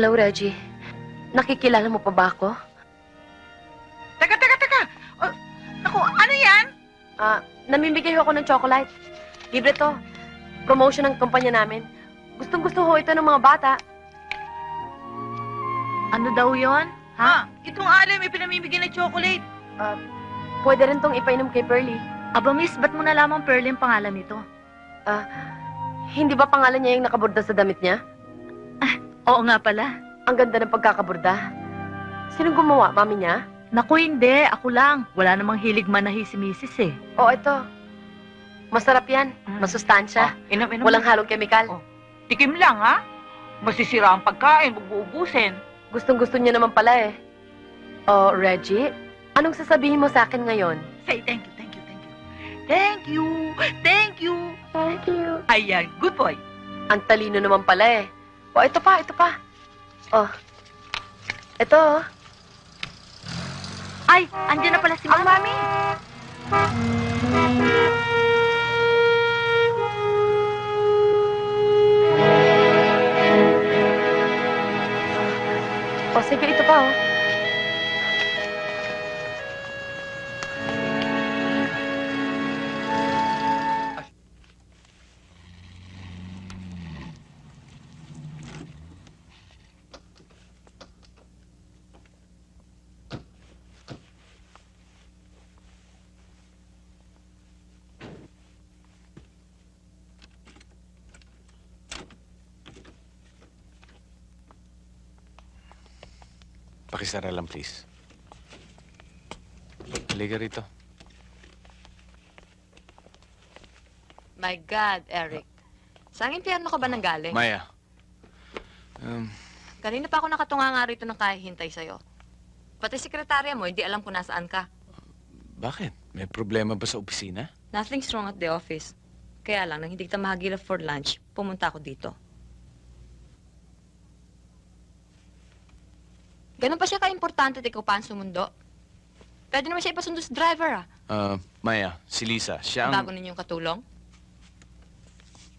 Hello, Reggie. Nakikilala mo pa ba ako? Teka! Naku, ano yan? Namimigay ho ako ng chocolate. Libre to. Promotion ng kumpanya namin. Gustong-gusto ho ito ng mga bata. Ano daw yon? Ha? Itong alay may pinamimigay na chocolate. Pwede rin tong ipainom kay Pearlie. Aba, miss, ba't mo nalaman Pearlie ang pangalan nito? Hindi ba pangalan niya yung nakaborda sa damit niya? Oo nga pala. Ang ganda ng pagkakaborda. Sinong gumawa? Mami niya? Naku, hindi. Ako lang. Wala namang hilig manahi si misis eh. Oo, ito. Masarap yan. Masustansya. Inom. Walang halong kemikal. Oh. Tikim lang, ha? Masisira ang pagkain, magbuubusin. Gustong-gusto niya naman pala eh. Oh, Reggie, anong sasabihin mo sa akin ngayon? Say thank you. Thank you. Ayan, good boy. Ang talino naman pala eh. Oh, ito pa. Oh. Ito. Ay, andyan na pala si Mama. Mami. Oh, sige, ito pa oh. Pakisara lang, please. Halika rito. My God, Eric. Saan impyerno ka ba nanggaling? Maya. Kanina pa ako nakatunga nga rito ng kahihintay sa'yo. Pati sekretarya mo, hindi alam kung nasaan ka. Bakit? May problema ba sa opisina? Nothing's wrong at the office. Kaya lang, nang hindi kita mahagilap for lunch, pumunta ako dito. Ganun pa siya ka-importante at ikaw pa ang sumundo. Pwede naman siya ipasundo sa driver, Maya, si Lisa, siya ang... Bago ninyong katulong.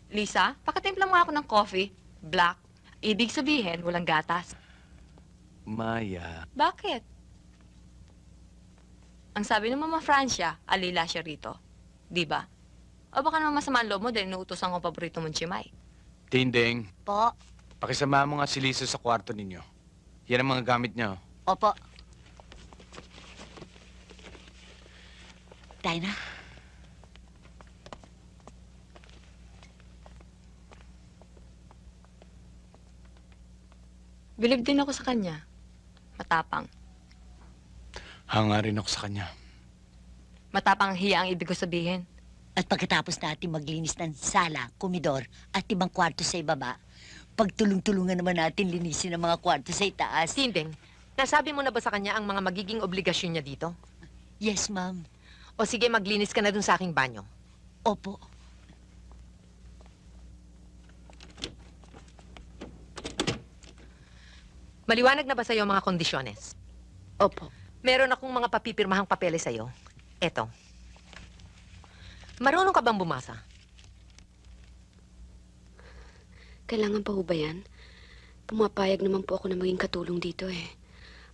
Lisa, pakatimpla mo ako ng coffee. Black. Ibig sabihin, walang gatas. Maya... Bakit? Ang sabi ng Mama Francia, alila siya rito. Di ba? O baka naman masama ang loob mo dahil inuutosan ko ang paborito mong chimay. Tinding, Po. pakisama mo nga si Lisa sa kwarto ninyo. Yan ang mga gamit niya. Opo. Tayo na. Bilib din ako sa kanya. Matapang. Hanga rin ako sa kanya. Matapang ang hiya ang ibig ko sabihin. At pagkatapos natin maglinis ng sala, komedor, at ibang kwarto sa ibaba, pagtulong-tulungan naman natin linisin ang mga kwarto sa itaas. Tinding, nasabi mo na ba sa kanya ang mga magiging obligasyon niya dito? Yes, ma'am. O sige, maglinis ka na dun sa aking banyo. Opo. Maliwanag na ba sa'yo ang mga kondisyones? Opo. Meron akong mga papipirmahang papeles sa'yo. Eto. Marunong ka bang bumasa? Kailangan pa ho ba yan? Pumapayag naman po ako na maging katulong dito eh.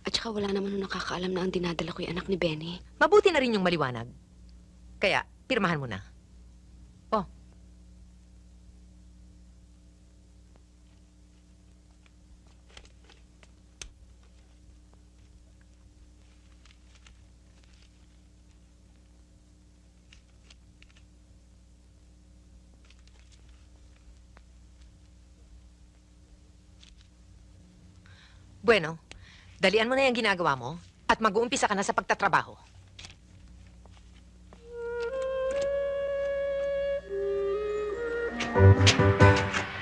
At saka wala naman nung nakakaalam na ang dinadala ko yung anak ni Benny. Mabuti na rin yung maliwanag. Kaya, pirmahan mo na. Oh. Bueno, dalian mo na yung ginagawa mo at mag-uumpisa ka na sa pagtatrabaho.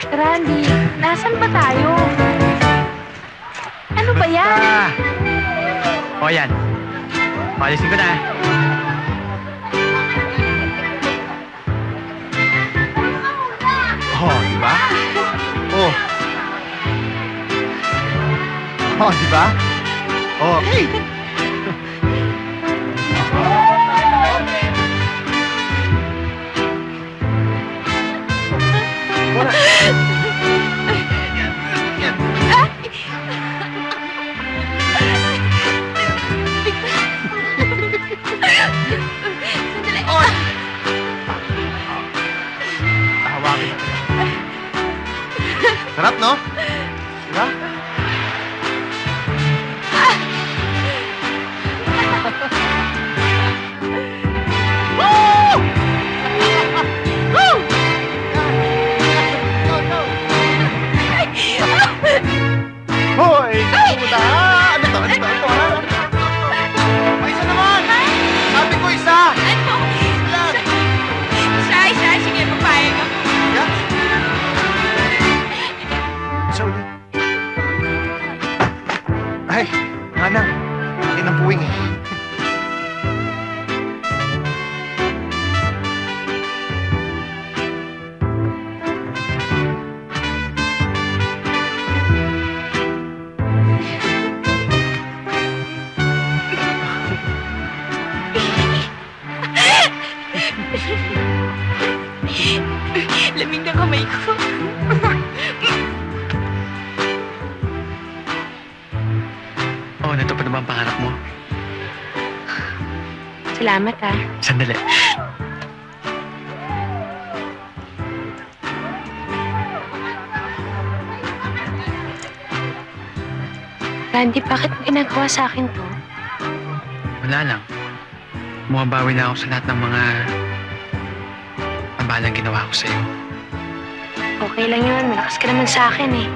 Randy, nasan ba tayo? Ano ba yan? O yan. Palisin ko na. Oh, di ba? Oh. Oh, di ba? Okay. Wala. Yan. Manang, akin ang puwing eh. Lamig ng kamay ko. Oh, natupad na ba ang pangarap mo? Salamat, ha. Sandali. Randy, bakit mo ginagawa sa akin to? Wala lang. Bumabawi na ako sa lahat ng mga abalang ginawa ko sa'yo. Okay lang yun. Malakas ka naman sa akin, eh.